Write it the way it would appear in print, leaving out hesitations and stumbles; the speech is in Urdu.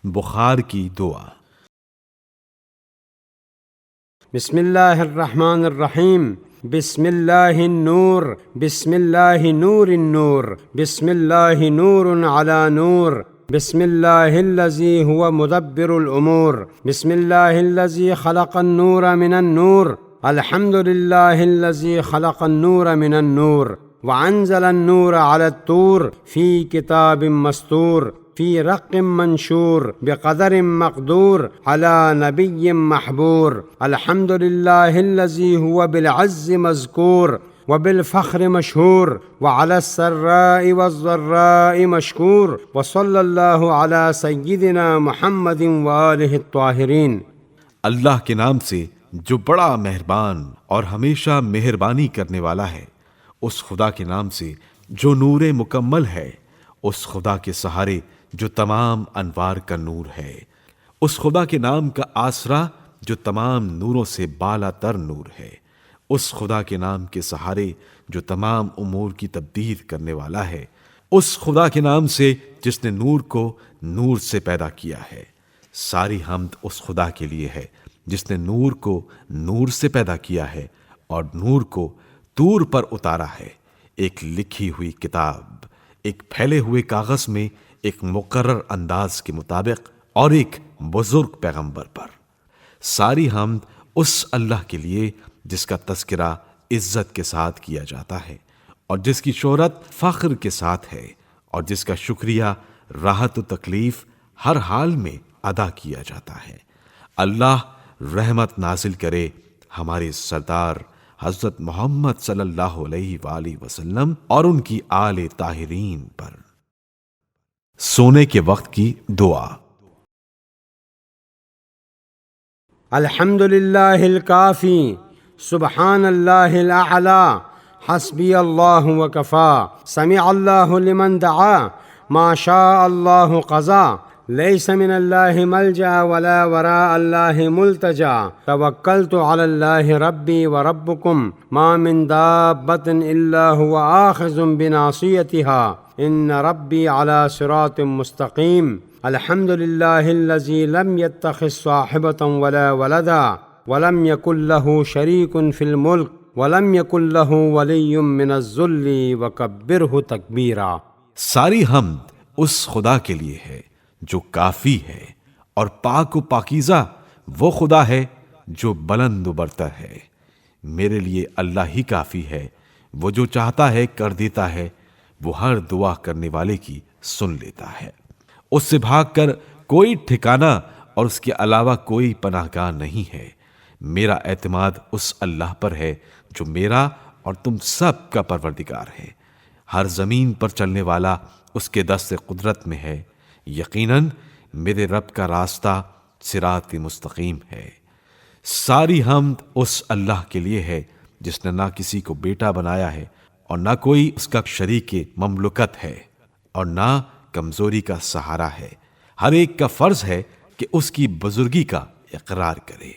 بخار کی دعا۔ بسم اللہ الرحمن الرحیم۔ بسم اللہ النور، بسم اللہ نور النور، بسم اللہ نور علی نور، بسم اللہ الذی هو مدبر الامور، بسم اللہ الذی خلق النور من النور، الحمد للہ الذی خلق النور من النور، وانزل النور علی الطور فی کتاب مستور، فی رق منشور، بقدر مقدور، علی نبی محبور، الحمد للہ الذی هو بالعز مذکور وبالفخر مشہور وعلى السراء والضراء مشکور، وصلی اللہ علی سیدنا محمد وآلہ الطاہرین۔ اللہ کے نام سے جو بڑا مہربان اور ہمیشہ مہربانی کرنے والا ہے، اس خدا کے نام سے جو نور مکمل ہے، اس خدا کے سہارے جو تمام انوار کا نور ہے، اس خدا کے نام کا آسرا جو تمام نوروں سے بالا تر نور ہے، اس خدا کے نام کے سہارے جو تمام امور کی تبدیل کرنے والا ہے، اس خدا کے نام سے جس نے نور کو نور سے پیدا کیا ہے۔ ساری حمد اس خدا کے لیے ہے جس نے نور کو نور سے پیدا کیا ہے اور نور کو طور پر اتارا ہے، ایک لکھی ہوئی کتاب، ایک پھیلے ہوئے کاغذ میں، ایک مقرر انداز کے مطابق، اور ایک بزرگ پیغمبر پر۔ ساری حمد اس اللہ کے لیے جس کا تذکرہ عزت کے ساتھ کیا جاتا ہے اور جس کی شہرت فخر کے ساتھ ہے اور جس کا شکریہ راحت و تکلیف ہر حال میں ادا کیا جاتا ہے۔ اللہ رحمت نازل کرے ہمارے سردار حضرت محمد صلی اللہ علیہ وآلہ وسلم اور ان کی آل طاہرین پر۔ سونے کے وقت کی دعا۔ الحمد للہ الکافی، سبحان اللہ الاعلی، حسبی اللہ وکفا، سمع اللہ لمن دعا، ما شاء اللہ قضا، لیس من اللہ ملجا ولا وراء اللہ ملتجا، توکلت علی اللہ ربی وربکم، ما من دابۃ الا هو آخذ بناصیتها، ان ربی علی صراط مستقیم۔ الحمد للہ الذی لم يتخذ صاحبۃ ولا ولدا ولم یکن له شریک فی الملک ولم یکن له ولی من الذل وکبرہ تکبیرا۔ ساری حمد اس خدا کے لیے ہے جو کافی ہے، اور پاک و پاکیزہ وہ خدا ہے جو بلند و برتر ہے۔ میرے لیے اللہ ہی کافی ہے، وہ جو چاہتا ہے کر دیتا ہے، وہ ہر دعا کرنے والے کی سن لیتا ہے۔ اس سے بھاگ کر کوئی ٹھکانہ اور اس کے علاوہ کوئی پناہ گاہ نہیں ہے۔ میرا اعتماد اس اللہ پر ہے جو میرا اور تم سب کا پروردگار ہے۔ ہر زمین پر چلنے والا اس کے دست قدرت میں ہے۔ یقیناً میرے رب کا راستہ صراط مستقیم ہے۔ ساری حمد اس اللہ کے لیے ہے جس نے نہ کسی کو بیٹا بنایا ہے اور نہ کوئی اس کا شریک مملکت ہے اور نہ کمزوری کا سہارا ہے۔ ہر ایک کا فرض ہے کہ اس کی بزرگی کا اقرار کرے۔